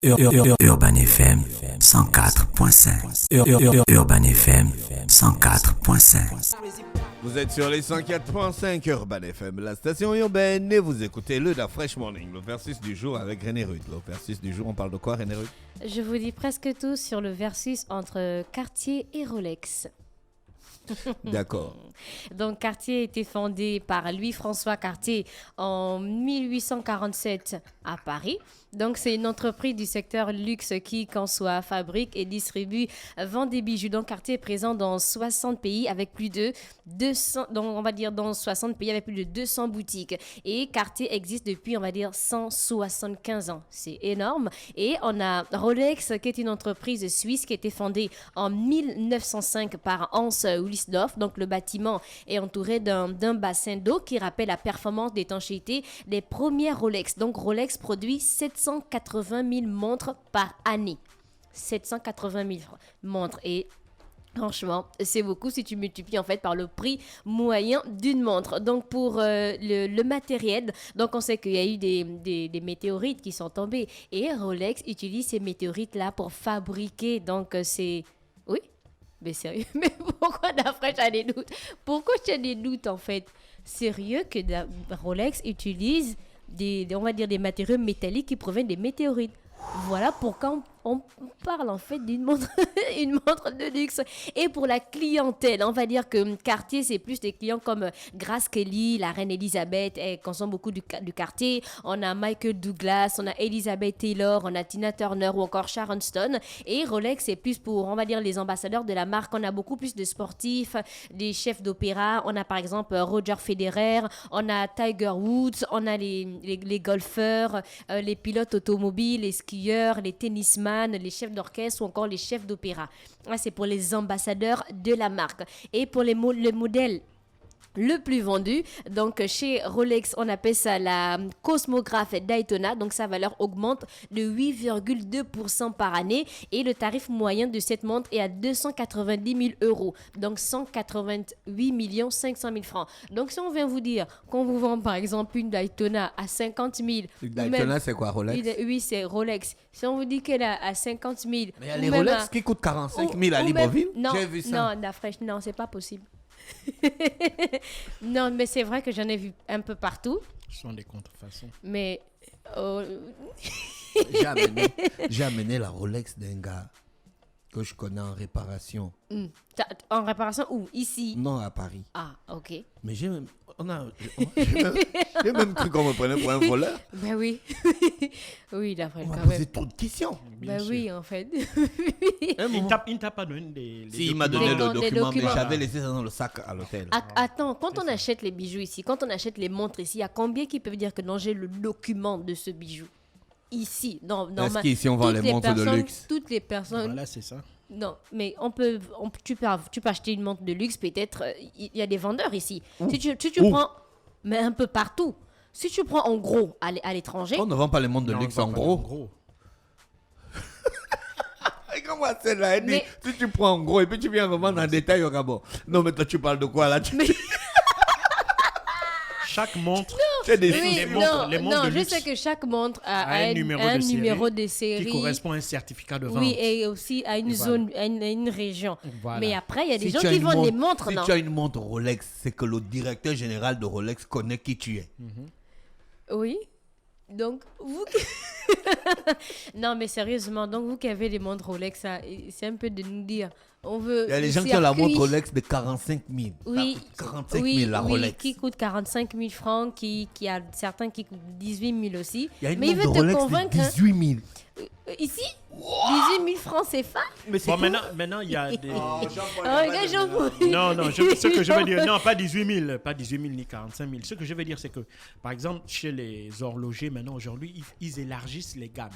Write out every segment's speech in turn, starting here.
Urban FM 104.5. Urban FM 104.5. Vous êtes sur les 104.5 Urban FM, la station urbaine, et vous écoutez le Da Fresh Morning, le versus du jour avec René Ruth. Le versus du jour, on parle de quoi, René Ruth? Je vous dis presque tout sur le versus entre Cartier et Rolex. D'accord. Donc Cartier a été fondé par Louis-François Cartier en 1847 à Paris. Donc c'est une entreprise du secteur luxe qui conçoit, fabrique et distribue, vend des bijoux. Donc Cartier est présent dans 60 pays avec plus de 200, donc on va dire dans 60 pays avec plus de 200 boutiques. Et Cartier existe depuis, on va dire, 175 ans. C'est énorme. Et on a Rolex qui est une entreprise suisse qui a été fondée en 1905 par Hans Wilsdorf. Donc le bâtiment est entouré d'un bassin d'eau qui rappelle la performance d'étanchéité des premières Rolex. Donc Rolex produit 780 000 montres par année. 780 000 montres. Et franchement, c'est beaucoup si tu multiplies en fait par le prix moyen d'une montre. Donc pour le matériel, donc on sait qu'il y a eu des météorites qui sont tombées. Et Rolex utilise ces météorites-là pour fabriquer. Donc c'est... Oui? Mais sérieux, mais pourquoi d'après tu as des doutes? Pourquoi tu as des doutes en fait? Sérieux que Rolex utilise on va dire des matériaux métalliques qui proviennent des météorites. Voilà pourquoi on parle en fait d'une montre, une montre de luxe. Et pour la clientèle, on va dire que Cartier, c'est plus des clients comme Grace Kelly, la reine Elisabeth, elle consomme beaucoup du Cartier. On a Michael Douglas, on a Elizabeth Taylor, on a Tina Turner ou encore Sharon Stone. Et Rolex, c'est plus pour, on va dire, les ambassadeurs de la marque. On a beaucoup plus de sportifs, des chefs d'opéra. On a par exemple Roger Federer, on a Tiger Woods, on a les golfeurs, les pilotes automobiles, les skieurs, les tennisman, les chefs d'orchestre ou encore les chefs d'opéra. C'est pour les ambassadeurs de la marque. Et pour le modèle le plus vendu, donc chez Rolex, on appelle ça la Cosmographe Daytona, donc sa valeur augmente de 8,2% par année et le tarif moyen de cette montre est à 290 000 €, donc 188 500 000 francs. Donc si on vient vous dire qu'on vous vend par exemple une Daytona à 50 000... Daytona, c'est quoi, Rolex? Oui, c'est Rolex. Si on vous dit qu'elle est à 50 000... Mais il y a les Rolex qui coûtent 45 000 à Libreville. Non, j'ai vu ça. Non, la fraîche, non, c'est pas possible. Non, mais c'est vrai que j'en ai vu un peu partout. Ce sont des contrefaçons. Mais j'ai amené la Rolex d'un gars que je connais en réparation. En réparation où? Ici? Non, à Paris. Ah, ok. Mais j'ai même cru qu'on me prenait pour un voleur. Ben oui. Oui, d'après On m'a quand posé même. trop de questions. Ben oui, en fait. Il ne t'a pas donné des Si, il m'a donné Les le document, mais documents. j'avais laissé ça dans le sac à l'hôtel. Attends, quand on achète les bijoux ici, quand on achète les montres ici, il y a combien qui peuvent dire que non, j'ai le document de ce bijou? Ici, non, Est-ce qu'ici on vend les montres de luxe? Toutes les personnes. Voilà, c'est ça. Non, mais tu peux acheter une montre de luxe, peut-être. Il y a des vendeurs ici. Si tu prends, mais un peu partout. Si tu prends en gros à l'étranger. On ne vend pas les montres de Non, luxe on en vend pas gros. Et comment celle-là, elle dit, Mais- si tu prends en gros et puis tu viens revendre en détail au Gabon. Non, mais toi, tu parles de quoi là? Chaque montre Tu es des Oui, les non, montres- les montres non, de je luxe sais que chaque montre a a un numéro de série. qui correspond à un certificat de vente. Oui, et aussi à une zone, à une région. Voilà. Mais après, il y a des Si gens tu as qui une vendent des montre- montres, si non? tu as une montre Rolex, c'est que le directeur général de Rolex connaît qui tu es. Oui. Donc, vous... Non, mais sérieusement, donc vous qui avez des montres Rolex, ça, c'est un peu de nous dire... On veut Il y a les du gens qui ont la circuit. montre Rolex de 45 000. Oui, Ça coûte 45 oui, 000 la oui, Rolex. qui coûte 45 000 francs, qui a certains qui coûtent 18 000 aussi. Il y a une Mais il montre veut de te Rolex convaincre. de 18 000. Ici 18 000 francs CFA. Mais c'est Bon, tout. maintenant, il y a des... Oh, regarde, Jean-Paul. Non, ce que je veux dire, non, pas 18 000, pas 18 000 ni 45 000. Ce que je veux dire, c'est que, par exemple, chez les horlogers, maintenant, aujourd'hui, ils élargissent les gammes.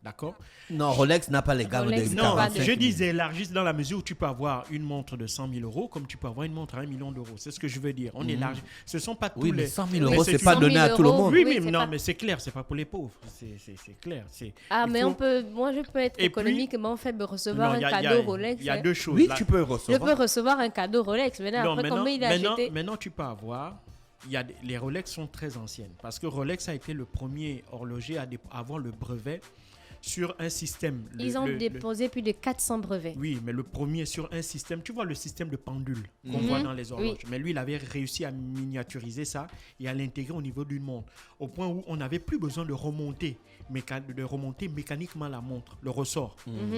D'accord? Non, Rolex n'a pas les gammes Rolex de n'a Non, 45 000. je dis ils élargissent dans la mesure où tu peux avoir une montre de 100 000 €, comme tu peux avoir une montre à 1 million d'euros. C'est ce que je veux dire. On élargit. Ce sont pas tous Oui, mais les... 100 000 Mais euros, c'est pas 100 000 donné à tout le euros. monde. Oui, Oui, mais c'est non, pas- mais c'est clair, c'est pas pour les pauvres. C'est clair. Ah, Il mais faut- moi, je peux être Et puis- économiquement faible recevoir Non, un il y a- cadeau Rolex. Il y a hein. deux choses. Oui, Là- tu peux Je recevoir. peux recevoir un cadeau Rolex. Maintenant, Non, après, combien il a acheté? maintenant, tu peux avoir. Les Rolex sont très anciennes parce que Rolex a été le premier horloger à avoir le brevet sur un système. Ils ont déposé plus de 400 brevets. Oui, mais le premier sur un système, tu vois le système de pendule qu'on voit dans les horloges. Oui. Mais lui, il avait réussi à miniaturiser ça et à l'intégrer au niveau d'une montre, au point où on n'avait plus besoin de remonter mécaniquement la montre, le ressort.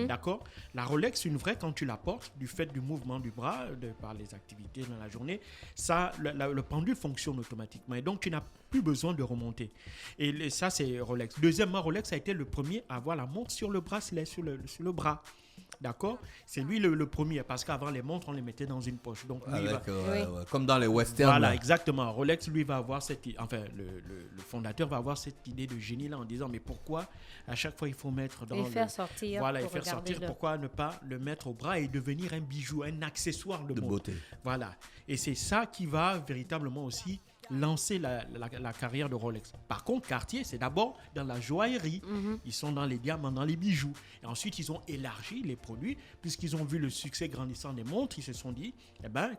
D'accord? La Rolex, une vraie, quand tu la portes, du fait du mouvement du bras, par les activités dans la journée, ça, le pendule fonctionne automatiquement. Et donc, tu n'as plus besoin de remonter. Et ça, c'est Rolex. Deuxièmement, Rolex a été le premier à avoir la montre sur le bracelet, sur le bras. D'accord? C'est lui le premier, parce qu'avant, les montres, on les mettait dans une poche. Donc, lui, comme dans les westerns. Voilà, exactement. Rolex, lui, va avoir le fondateur va avoir cette idée de génie là en disant, mais pourquoi à chaque fois il faut mettre dans faire sortir. Voilà, et faire sortir. Pourquoi ne pas le mettre au bras et devenir un bijou, un accessoire de beauté. Voilà. Et c'est ça qui va véritablement aussi lancer la carrière de Rolex. Par contre, Cartier, c'est d'abord dans la joaillerie. Ils sont dans les diamants, dans les bijoux. Et ensuite, ils ont élargi les produits, puisqu'ils ont vu le succès grandissant des montres. Ils se sont dit,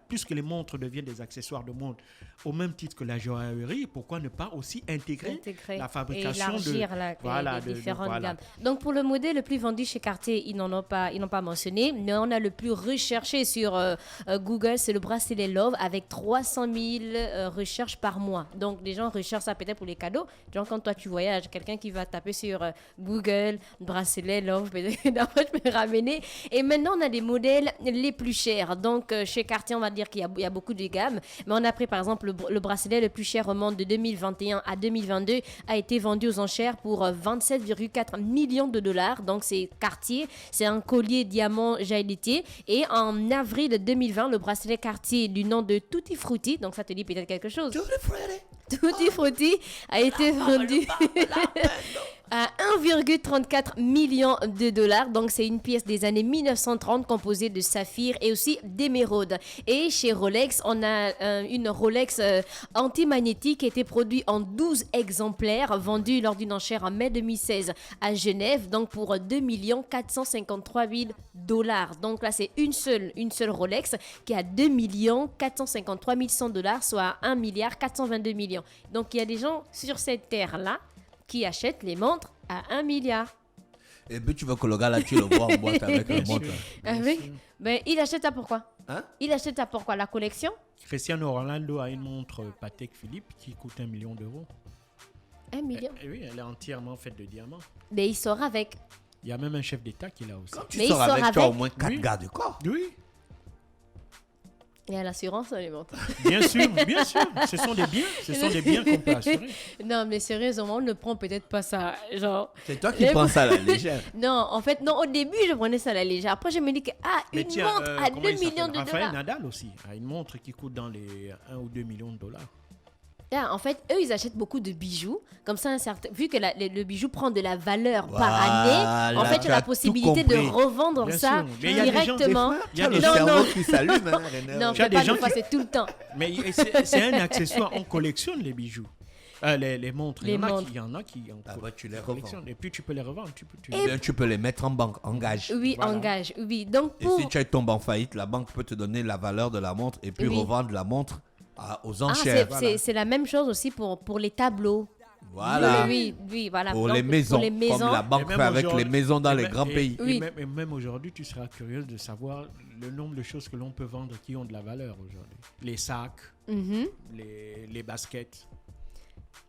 puisque les montres deviennent des accessoires de montre, au même titre que la joaillerie, pourquoi ne pas aussi intégrer la fabrication et élargir les différentes gammes. Donc, pour le modèle le plus vendu chez Cartier, ils n'ont pas mentionné, mais on a le plus recherché sur Google, c'est le bracelet Love, avec 300 000 recherches par mois. Donc, les gens recherchent ça peut-être pour les cadeaux. Genre, quand toi, tu voyages, quelqu'un qui va taper sur Google, bracelet Love, d'après, je peux ramener. Et maintenant, on a des modèles les plus chers. Donc, chez Cartier, on va dire qu'il y a beaucoup de gammes. Mais on a pris, par exemple, le bracelet le plus cher au monde de 2021 à 2022 a été vendu aux enchères pour 27,4 millions de dollars. Donc, c'est Cartier. C'est un collier diamant jaillettier. Et en avril 2020, le bracelet Cartier du nom de Tutti Frutti, donc ça te dit peut-être quelque chose. Tutti Frutti a été vendu à 1,34 million de dollars. Donc, c'est une pièce des années 1930 composée de saphir et aussi d'émeraude. Et chez Rolex, on a une Rolex antimagnétique qui a été produite en 12 exemplaires, vendue lors d'une enchère en mai 2016 à Genève, donc pour 2 453 000 dollars. Donc là, c'est une seule Rolex qui a 2 453 100 dollars, soit 1 422 millions. Donc, il y a des gens sur cette terre-là qui achètent les montres à 1 milliard. Et puis tu veux que le gars là, tu le vois en boîte avec la montre. Ah oui. Ben, il achète ça pourquoi? Il achète ça pourquoi? La collection? Cristiano Ronaldo a une montre Patek Philippe qui coûte 1 million d'euros. 1 million? Oui, elle est entièrement faite de diamants. Mais il sort avec. Il y a même un chef d'État qui l'a aussi. Quand tu sors avec, tu as au moins 4 gardes du corps. Oui. Il y a l'assurance dans les montres. Bien sûr, bien sûr. Ce sont des biens qu'on peut assurer. Non, mais sérieusement, on ne prend peut-être pas ça. Genre. C'est toi qui prends ça à la légère. Non, en fait, non. Au début, je prenais ça à la légère. Après, je me dis que une montre à 2 millions de Raphaël dollars. Nadal aussi a une montre qui coûte dans les 1 ou 2 millions de dollars. En fait, eux, ils achètent beaucoup de bijoux. Comme ça, vu que le bijou prend de la valeur par année, en fait, tu as la possibilité de revendre ça directement. Il y a des cerveaux qui s'allument. Non, pas des fois, c'est tout le temps. Mais c'est un accessoire. On collectionne les bijoux. Les montres. Il y en a qui tu les revends. Et puis, tu peux les revendre. Tu peux les mettre en banque, en gage. Oui, voilà. En gage. Oui. Donc, et si tu tombes en faillite, la banque peut te donner la valeur de la montre et puis revendre la montre aux enchères. C'est la même chose aussi pour les tableaux. Voilà. Oui, voilà. Pour les maisons, comme la banque fait avec les maisons dans les grands pays. Et même aujourd'hui, tu seras curieux de savoir le nombre de choses que l'on peut vendre qui ont de la valeur aujourd'hui. Les sacs, les baskets.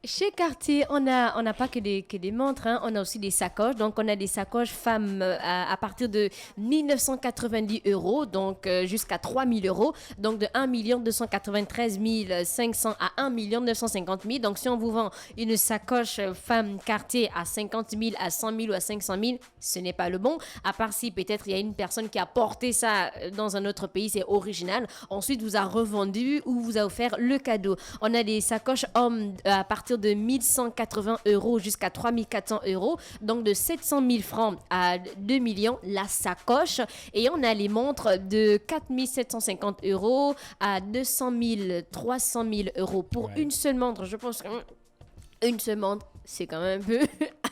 Chez Cartier, on n'a pas que des montres, hein. On a aussi des sacoches. Donc, on a des sacoches femmes à partir de 1990 €, donc jusqu'à 3 000 €. Donc, de 1 293 500 à 1 950 000. Donc, si on vous vend une sacoche femme Cartier à 50 000, à 100 000 ou à 500 000, ce n'est pas le bon. À part si peut-être il y a une personne qui a porté ça dans un autre pays, c'est original. Ensuite, vous a revendu ou vous a offert le cadeau. On a des sacoches hommes à partir de 1 180 € jusqu'à 3 400 €, donc de 700 000 francs à 2 millions la sacoche. Et on a les montres de 4 750 € à 200 000, 300 000 € pour une seule montre. Je pense qu'une seule montre, c'est quand même un peu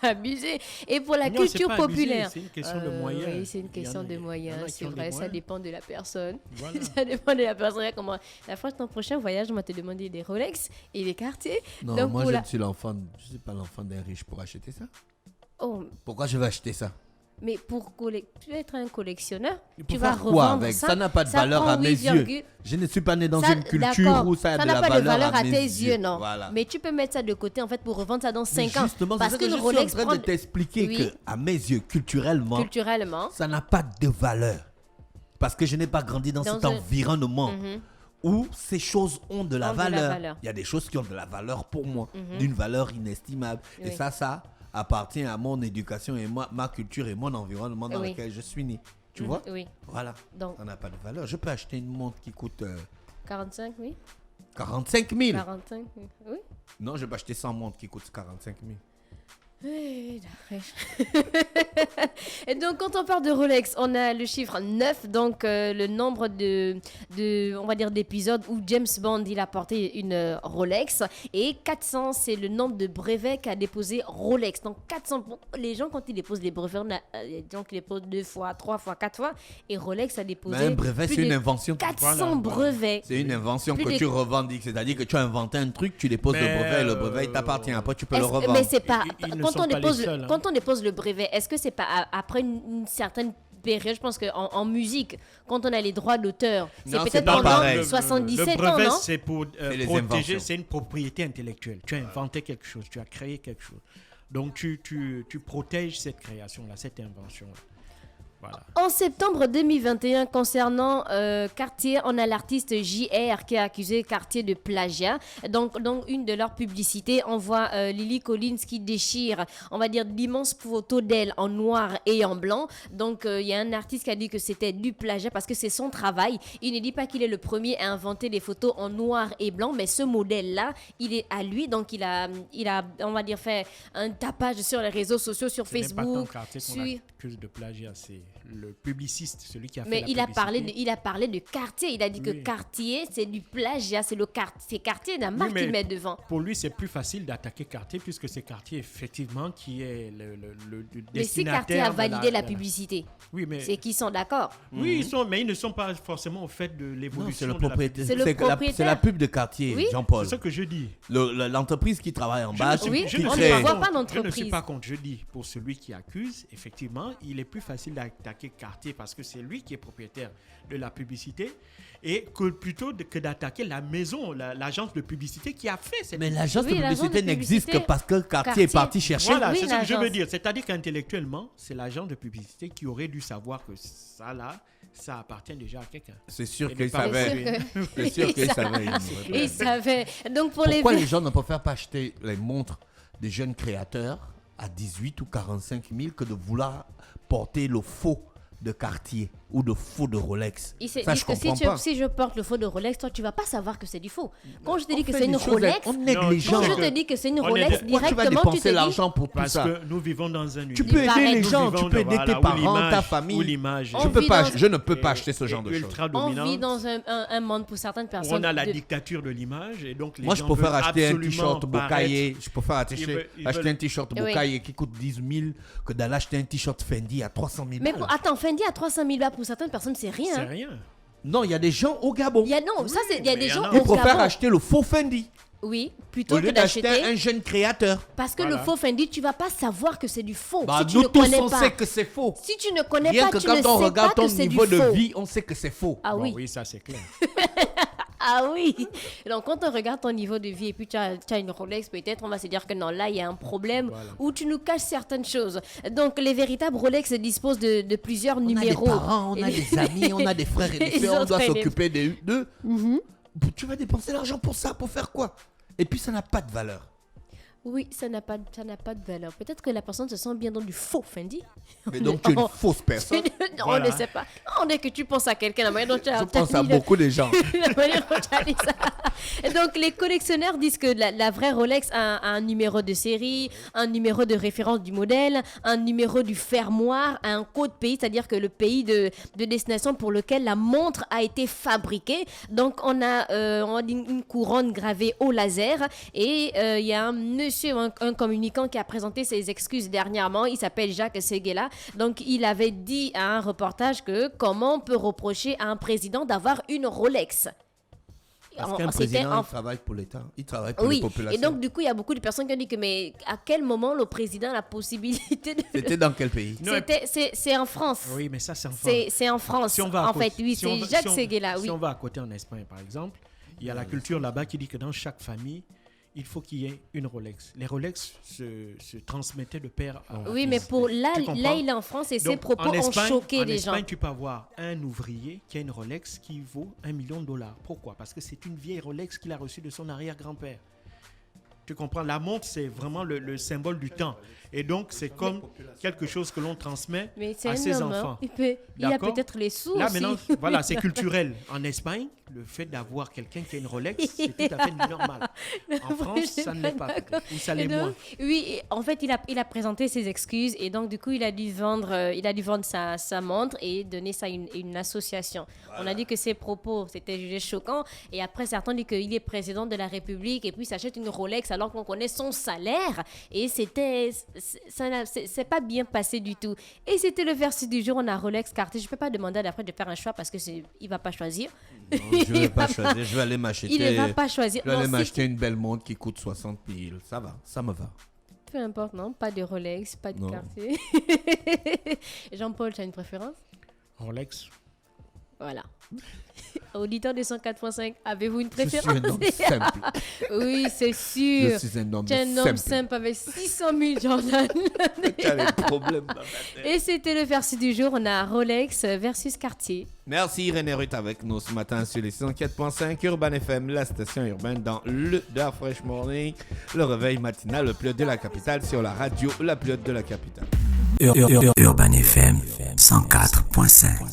abusé. Et pour la culture populaire, c'est une question de moyens. Oui, c'est une question de moyens, c'est vrai, ça dépend de la personne. Voilà. Ça dépend de la personne. Comment... La fois, ton prochain voyage, on va te demander des Rolex et des Cartier. Non, donc moi, je ne suis pas l'enfant d'un riche pour acheter ça. Oh, Pourquoi je vais acheter ça? mais tu être un collectionneur, Pour tu vas faire quoi revendre avec? ça. Ça n'a pas de ça valeur prend à mes 8, yeux. Je ne suis pas né dans ça, une culture d'accord, où ça a ça de n'a la pas de valeur valeur à mes tes yeux, non. Voilà. Mais tu peux mettre ça de côté en fait pour revendre ça dans 5 ans. Justement, Parce c'est que ça le je Rolex suis en prend train de t'expliquer Oui. que, à mes yeux, culturellement, ça n'a pas de valeur. Parce que je n'ai pas grandi dans cet environnement où ces choses ont de la valeur. Il y a des choses qui ont de la valeur pour moi, d'une valeur inestimable. Oui. Et ça appartient à mon éducation et ma culture et mon environnement dans Oui. lequel je suis né. Tu vois? Oui. Voilà. Donc, Ça n'a pas de valeur. Je peux acheter une montre qui coûte 45, oui. 45 000. 45, oui. Non, je peux acheter 100 montres qui coûtent 45 000. Oui, et donc, quand on parle de Rolex, on a le chiffre 9, donc le nombre on va dire, d'épisodes où James Bond, il a porté une Rolex. Et 400, c'est le nombre de brevets qu'a déposé Rolex. Donc, 400, les gens, quand ils déposent les brevets, on a des gens qui les déposent 2 fois, 3 fois, 4 fois. Et Rolex a déposé Mais un brevet, plus c'est une de invention. 400 brevets. C'est une invention Plus que de- tu revendiques. C'est-à-dire que tu as inventé un truc, tu déposes le brevet, le brevet, il t'appartient. Après, tu peux le revendre. Mais c'est pas. Ils ne sont pas les seuls, hein. Quand on dépose le brevet, est-ce que c'est pas après une certaine période? Je pense qu'en musique, quand on a les droits d'auteur, c'est Non, c'est peut-être pas pendant pareil. 77 le brevet, ans, non? c'est pour les protéger, inventions. c'est une propriété intellectuelle. Tu as inventé quelque chose, tu as créé quelque chose. Donc, tu protèges cette création-là, cette invention-là. Voilà. En septembre 2021, concernant Cartier, on a l'artiste JR qui a accusé Cartier de plagiat. Donc une de leurs publicités, on voit Lily Collins qui déchire, on va dire, d'immenses photos d'elle en noir et en blanc. Donc, il y a un artiste qui a dit que c'était du plagiat parce que c'est son travail. Il ne dit pas qu'il est le premier à inventer des photos en noir et blanc, mais ce modèle-là, il est à lui. Donc, il a, on va dire, fait un tapage sur les réseaux sociaux, sur Ce n'est pas tant Facebook. Cartier qu'on accuse de plagiat, c'est le publiciste, celui qui a fait Mais la il a publicité. parlé de Cartier. Il a dit que Oui. Cartier, c'est du plagiat. C'est Cartier, la marque mais qu'il met devant. Pour lui, c'est plus facile d'attaquer Cartier puisque c'est Cartier, effectivement, qui est le Mais si destinataire Cartier a de validé la de publicité, Oui, mais... c'est qu'ils sont d'accord. Oui, mais ils ne sont pas forcément au fait de Non, c'est l'évolution le de la propriétaire. C'est le C'est propriétaire. la pub de Cartier, Oui. Jean-Paul. C'est ce que je dis. L'entreprise qui travaille en bas, Oui, qui on crée. ne voit pas Je ne d'entreprise. suis pas contre. Je dis, pour celui qui accuse, effectivement, il est plus facile d'attaquer Cartier parce que c'est lui qui est propriétaire de la publicité et que plutôt que d'attaquer la maison, l'agence de publicité qui a fait cette Mais l'agence Oui, de l'agence de publicité n'existe que publicité, parce que Cartier est parti chercher. Voilà, Oui, c'est ce que je veux l'agence. dire. C'est-à-dire qu'intellectuellement, c'est l'agent de publicité qui aurait dû savoir que ça, là, ça appartient déjà à quelqu'un. C'est sûr Et qu'il ne pas savait. trouver. C'est sûr qu'il Il savait. Il savait. Donc, pour Pourquoi les... les gens ne préfèrent pas acheter les montres des jeunes créateurs à 18 ou 45 000 que de vouloir porter le faux de Cartier ou de faux de Rolex? Il s'est Ça, dit je que comprends pas. si je porte le faux de Rolex, toi, tu vas pas savoir que c'est du faux. Quand je te dis On que fait c'est une des choses Rolex, on Non, négligent. quand tu je sais te que dis que c'est une on est Rolex, de- Pourquoi tu vas directement, tu dépenser te dis... l'argent pour tout Parce ça? que nous vivons dans un Tu univers. peux aider paraît les que gens, Nous tu vivons peux aider voilà, tes où parents, l'image- ta où famille. l'image On Je peux vit pas, dans- je ne peux pas est- acheter ce genre est de choses. ultra On vit dominante. dans un monde pour certaines personnes. On a la de- dictature de l'image et donc les Moi, je gens préfère veulent acheter un absolument t-shirt Bocaillé. paraître- Je préfère Ils acheter veulent- un t-shirt Oui. Bocaillé qui coûte 10 000 que d'aller acheter un t-shirt Fendi à 300 000 Mais balles. attends, Fendi à 300 000 balles pour certaines personnes, c'est rien. C'est hein. rien. Non, il y a des gens au Gabon. Il y a, non, ça, c'est, il y a mais des il y gens en a. au Ils préfèrent Gabon. acheter le faux Fendi Oui, au plutôt que lieu d'acheter d'acheter. un jeune créateur. Parce que Voilà. le faux Fendi, tu vas pas savoir que c'est du faux. Bah, si tu nous ne tous, connais on pas. sait que c'est faux. Si tu ne connais Rien pas, que tu ne quand on sais pas regarde que ton c'est du niveau de faux. vie, on sait que c'est faux. Ah Bon, oui. oui, ça c'est clair. Ah oui. Donc quand on regarde ton niveau de vie et puis tu as une Rolex, peut-être on va se dire que non, là il y a un problème Voilà. où tu nous caches certaines choses. Donc les véritables Rolex disposent de plusieurs On numéros. a des parents, on a des amis, on a des frères et des Ils sœurs, on ont doit traîné. s'occuper d'eux. Tu vas dépenser l'argent pour ça, pour faire quoi? Et puis ça n'a pas de valeur. Oui, ça n'a pas de valeur. Peut-être que la personne se sent bien dans du faux Fendi. Mais donc tu es une fausse personne. On Voilà. ne sait pas. On est que tu penses à quelqu'un, la manière dont tu as Je pense à mis le- beaucoup de gens. la manière dont tu as dit ça. Et donc, les collectionneurs disent que la vraie Rolex a un numéro de série, un numéro de référence du modèle, un numéro du fermoir, un code pays, c'est-à-dire que le pays de destination pour lequel la montre a été fabriquée. Donc, on a une couronne gravée au laser et il y a un monsieur, un communicant qui a présenté ses excuses dernièrement. Il s'appelle Jacques Seguela. Donc, il avait dit à un reportage que comment on peut reprocher à un président d'avoir une Rolex. Parce qu'un président, il travaille pour l'État, il travaille pour les populations. Et donc, du coup, il y a beaucoup de personnes qui ont dit que, mais à quel moment le président a la possibilité de... C'était dans quel pays? C'est en France. Oui, mais ça, c'est en France. C'est en France, si on va en fait, oui, c'est Jacques Séguéla, oui. Si on va à côté en Espagne, par exemple, il y a la culture là-bas qui dit que dans chaque famille, il faut qu'il y ait une Rolex. Les Rolex se transmettaient de père à fils. Oui, mais là, il est en France et ses propos ont choqué les gens. En Espagne, tu peux avoir un ouvrier qui a une Rolex qui vaut $1 million. Pourquoi? Parce que c'est une vieille Rolex qu'il a reçue de son arrière-grand-père. Tu comprends? La montre, c'est vraiment le symbole du temps. Et donc, c'est comme quelque chose que l'on transmet à ses enfants. Il a peut-être les sous là, aussi. Maintenant, voilà, c'est culturel. En Espagne, le fait d'avoir quelqu'un qui a une Rolex, c'est tout à fait normal. En France, ça ne l'est pas. Ou ça l'est moins. Oui, en fait, il a présenté ses excuses et donc, du coup, il a dû vendre sa montre et donner ça à une association. Voilà. On a dit que ses propos, c'était jugé choquant. Et après, certains disent qu'il est président de la République et puis il s'achète une Rolex alors qu'on connaît son salaire. Et c'est pas bien passé du tout. Et c'était le versus du jour. On a Rolex, Cartier. Je peux pas demander d'après de faire un choix parce que il va pas choisir. Non, je vais pas choisir. Je vais aller m'acheter. Il ne va pas choisir. Je vais aller m'acheter une belle montre qui coûte 60 000. Ça va, ça me va. Peu importe, non? Pas de Rolex, pas de Cartier. Jean-Paul, tu as une préférence? Rolex. Voilà. Auditeur de 104.5, avez-vous une préférence? Je suis un homme simple. Oui, c'est sûr. Je suis un homme simple. Tu es un homme simple avec 600 000 Jordan. Tu as des problèmes dans ta tête. Et c'était le versus du jour. On a Rolex versus Cartier. Merci René Ruth avec nous ce matin sur les 104.5 Urban FM, la station urbaine dans le Da Fresh Morning, le réveil matinal le plus haut de la capitale sur la radio la plus haute de la capitale. Urban FM 104.5.